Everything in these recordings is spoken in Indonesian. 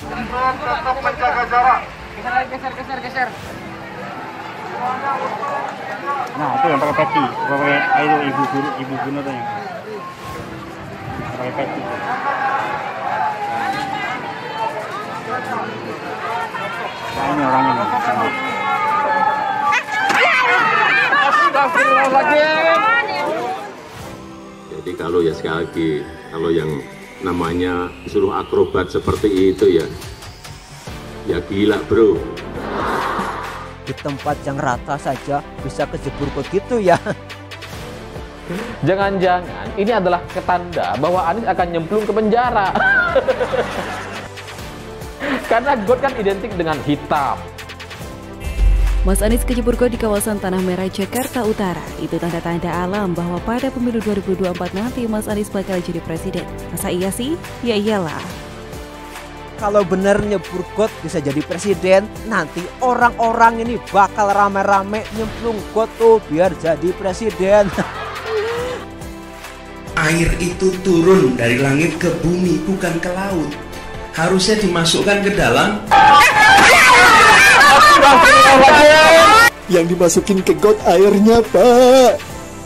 Tetap menjaga jarak. Geser. Nah, itu yang pakai peci, pakai itu ibu guna tuh yang pakai peci. Nah, ini orangnya nih. Jadi kalau ya sekali lagi, kalau yang namanya disuruh akrobat seperti itu ya gila bro. Di tempat yang rata saja bisa kejebur begitu ya. Jangan-jangan ini adalah ketanda bahwa Anies akan nyemplung ke penjara. Karena got kan identik dengan hitam. Mas Anies kejebur got di kawasan Tanah Merah, Jakarta Utara. Itu tanda-tanda alam bahwa pada pemilu 2024 nanti Mas Anies bakal jadi presiden. Masa iya sih? Ya iyalah. Kalau bener nyebur got bisa jadi presiden, nanti orang-orang ini bakal rame-rame nyemplung got tuh biar jadi presiden. Air itu turun dari langit ke bumi, bukan ke laut. Harusnya dimasukkan ke dalam. Yang dimasukin ke got airnya, Pak,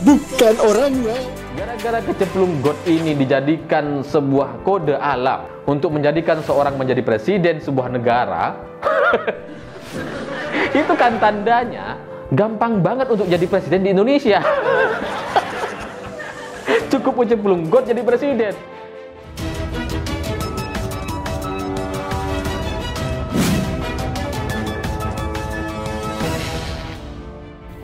bukan orangnya. Gara-gara kecemplung got ini dijadikan sebuah kode alam untuk menjadikan seorang menjadi presiden sebuah negara. Itu kan tandanya gampang banget untuk jadi presiden di Indonesia. Cukup kecemplung got jadi presiden.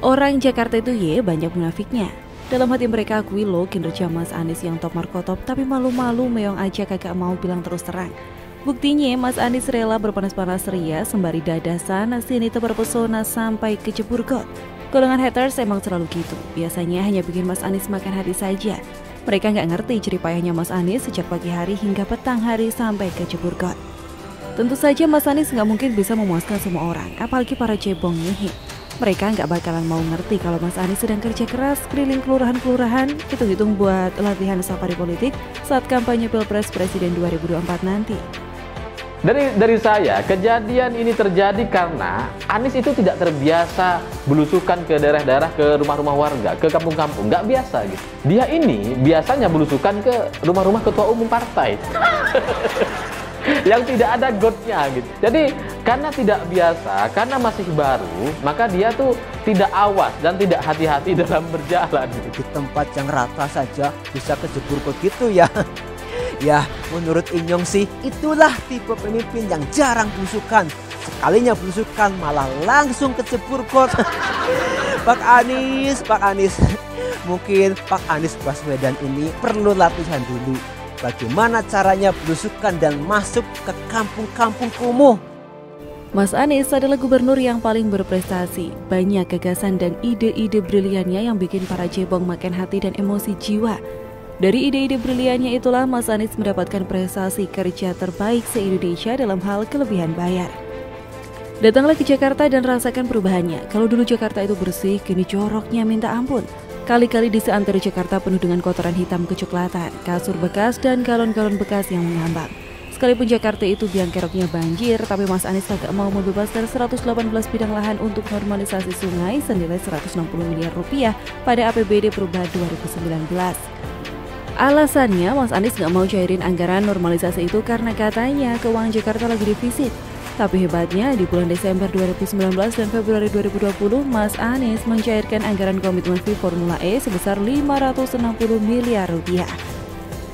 Orang Jakarta itu banyak munafiknya. Dalam hati mereka akui loh kinerja Mas Anies yang top markotop, tapi malu-malu meong aja kagak mau bilang terus terang. Buktinya Mas Anies rela berpanas-panas ria sembari dada sana sini tebar pesona sampai kejebur got. Golongan haters emang selalu gitu, biasanya hanya bikin Mas Anies makan hati saja. Mereka nggak ngerti jeripayahnya Mas Anies sejak pagi hari hingga petang hari sampai kejebur got. Tentu saja Mas Anies nggak mungkin bisa memuaskan semua orang, apalagi para cebong nyihi. Mereka nggak bakalan mau ngerti kalau Mas Anies sedang kerja keras keliling kelurahan-kelurahan, hitung-hitung buat latihan safari politik saat kampanye Pilpres Presiden 2024 nanti. Dari saya, kejadian ini terjadi karena Anies itu tidak terbiasa belusukan ke daerah-daerah, ke rumah-rumah warga, ke kampung-kampung, nggak biasa gitu. Dia ini biasanya belusukan ke rumah-rumah ketua umum partai. Yang tidak ada gotnya gitu. Jadi karena tidak biasa, karena masih baru, maka dia tuh tidak awas dan tidak hati-hati dalam berjalan gitu. Di tempat yang rata saja bisa kejebur begitu ya. Ya menurut Inyong sih itulah tipe pemimpin yang jarang belusukan. Sekalinya belusukan malah langsung kejebur got. Pak Anies, mungkin Pak Anies Baswedan ini perlu latihan dulu. Bagaimana caranya belusukan dan masuk ke kampung-kampung kumuh. Mas Anies adalah gubernur yang paling berprestasi. Banyak gagasan dan ide-ide briliannya yang bikin para cebong makan hati dan emosi jiwa. Dari ide-ide briliannya itulah Mas Anies mendapatkan prestasi kerja terbaik se-Indonesia dalam hal kelebihan bayar. Datanglah ke Jakarta dan rasakan perubahannya. Kalau dulu Jakarta itu bersih, kini joroknya minta ampun. Kali-kali desa antara Jakarta penuh dengan kotoran hitam kecoklatan, kasur bekas dan galon-galon bekas yang mengambang. Sekalipun Jakarta itu biang keroknya banjir, tapi Mas Anies tak mau membebaskan 118 bidang lahan untuk normalisasi sungai senilai 160 miliar rupiah pada APBD perubahan 2019. Alasannya Mas Anies nggak mau cairin anggaran normalisasi itu karena katanya keuangan Jakarta lagi defisit. Tapi hebatnya di bulan Desember 2019 dan Februari 2020 Mas Anies mencairkan anggaran komitmen fee Formula E sebesar 560 miliar rupiah.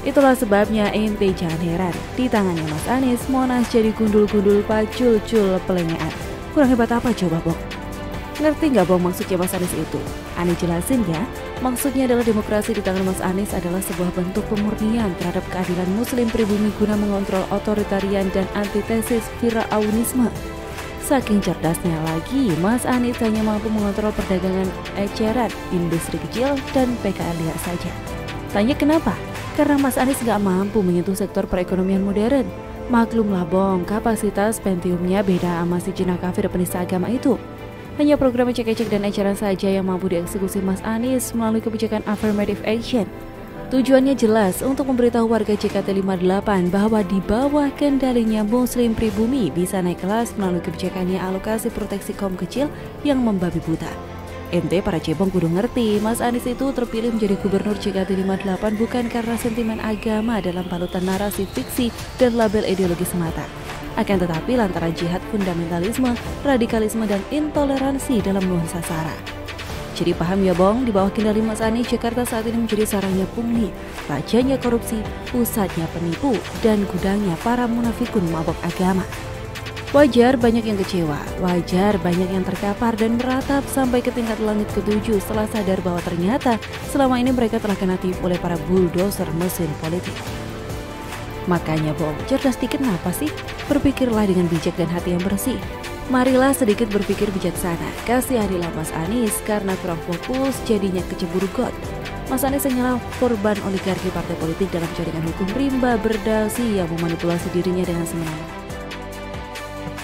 Itulah sebabnya ente jangan heran di tangannya Mas Anies Monas jadi gundul-gundul pacul-cul pelengean. Kurang hebat apa coba Bok? Ngerti nggak Bok maksudnya Mas Anies itu? Anies jelasin ya. Maksudnya adalah demokrasi di tangan Mas Anies adalah sebuah bentuk pemurnian terhadap keadilan muslim pribumi guna mengontrol otoritarian dan antitesis firaunisme. Saking cerdasnya lagi, Mas Anies hanya mampu mengontrol perdagangan eceran, industri kecil, dan PKL liar saja. Tanya kenapa? Karena Mas Anies nggak mampu menyentuh sektor perekonomian modern. Maklumlah Bong, kapasitas Pentiumnya beda sama si Cina kafir penista agama itu. Hanya program ecek-ecek dan eceran saja yang mampu dieksekusi Mas Anies melalui kebijakan affirmative action. Tujuannya jelas untuk memberitahu warga JKT58 bahwa di bawah kendalinya Muslim pribumi bisa naik kelas melalui kebijakannya alokasi proteksi kaum kecil yang membabi buta. Ente para cebong kudu ngerti, Mas Anies itu terpilih menjadi gubernur JKT58 bukan karena sentimen agama dalam balutan narasi fiksi dan label ideologi semata. Akan tetapi lantaran jihad fundamentalisme, radikalisme, dan intoleransi dalam nuansa SARA. Jadi paham ya Bong, di bawah kendali Mas Anies, Jakarta saat ini menjadi sarangnya pungli, rajanya korupsi, pusatnya penipu, dan gudangnya para munafikun mabok agama. Wajar banyak yang kecewa, wajar banyak yang terkapar dan meratap sampai ke tingkat langit ke-7 setelah sadar bahwa ternyata selama ini mereka telah kena tipu oleh para bulldozer mesin politik. Makanya Bong, cerdas dikit kenapa sih? Berpikirlah dengan bijak dan hati yang bersih. Marilah sedikit berpikir bijaksana, kasihanilah Mas Anies karena kurang fokus jadinya kecebur got. Mas Anies hanyalah korban oligarki partai politik dalam jaringan hukum rimba berdasi yang memanipulasi dirinya dengan semena-mena.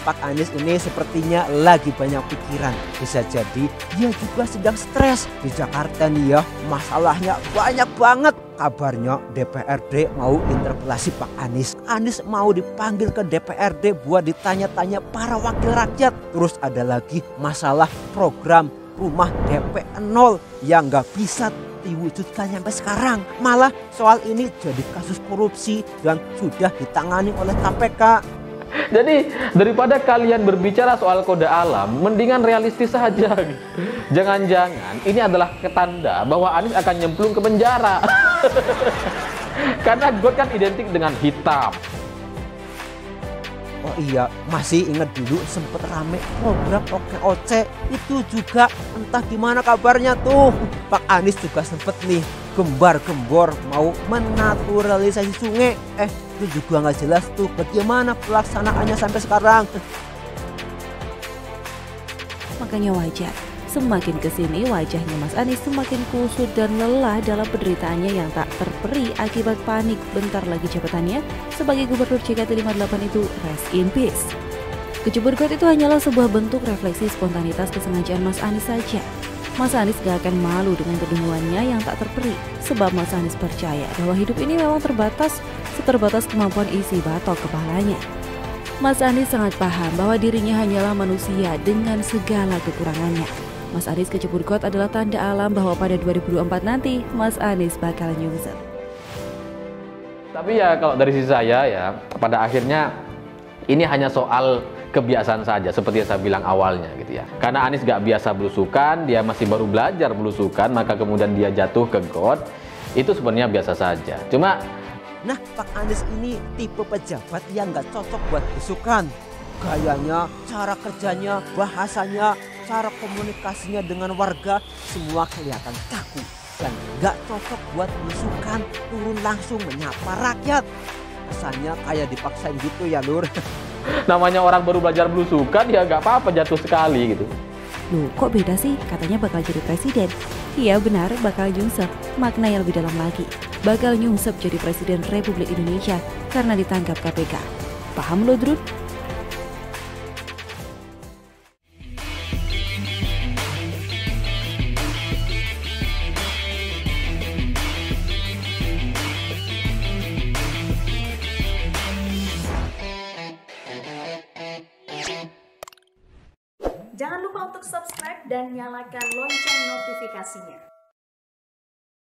Pak Anies ini sepertinya lagi banyak pikiran. Bisa jadi dia juga sedang stres. Di Jakarta nih ya, masalahnya banyak banget. Kabarnya DPRD mau interpelasi Pak Anies. Anies mau dipanggil ke DPRD buat ditanya-tanya para wakil rakyat. Terus ada lagi masalah program rumah DP 0 yang nggak bisa diwujudkan sampai sekarang. Malah soal ini jadi kasus korupsi dan sudah ditangani oleh KPK. Jadi daripada kalian berbicara soal kode alam, mendingan realistis saja. Jangan-jangan ini adalah ketanda bahwa Anies akan nyemplung ke penjara. Karena God kan identik dengan hitam. Oh iya, masih ingat dulu sempet rame program OKOC. Itu juga entah gimana kabarnya tuh. Pak Anies juga sempet nih gembar-gembor mau menaturalisasi sungai. Itu juga nggak jelas tuh bagaimana pelaksanaannya sampai sekarang. Makanya wajar, semakin kesini wajahnya Mas Anies semakin kusut dan lelah dalam penderitaannya yang tak terperi akibat panik bentar lagi jabatannya sebagai gubernur JKT58 itu rest in peace. Kecebur got itu hanyalah sebuah bentuk refleksi spontanitas kesengajaan Mas Anies saja. Mas Anies gak akan malu dengan kedunguannya yang tak terperi, sebab Mas Anies percaya bahwa hidup ini memang terbatas, seterbatas kemampuan isi batok kepalanya. Mas Anies sangat paham bahwa dirinya hanyalah manusia dengan segala kekurangannya. Mas Anies kecebur got adalah tanda alam bahwa pada 2024 nanti Mas Anies bakal nyungsep. Tapi ya kalau dari sisi saya ya, pada akhirnya ini hanya soal kebiasaan saja seperti yang saya bilang awalnya gitu ya. Karena Anies gak biasa belusukan, dia masih baru belajar belusukan, maka kemudian dia jatuh ke got, itu sebenarnya biasa saja. Cuma nah, Pak Anies ini tipe pejabat yang gak cocok buat belusukan. Gayanya, cara kerjanya, bahasanya, cara komunikasinya dengan warga semua kelihatan kaku dan gak cocok buat belusukan, turun langsung menyapa rakyat. Rasanya kayak dipaksain gitu ya Lur. namanya orang baru belajar belusukan ya gak apa-apa jatuh sekali gitu. Loh kok beda sih? Katanya bakal jadi presiden. Iya benar, bakal nyungsep. Makna yang lebih dalam lagi, bakal nyungsep jadi presiden Republik Indonesia karena ditangkap KPK. Paham lo Drun? Jangan lupa untuk subscribe dan nyalakan lonceng notifikasinya.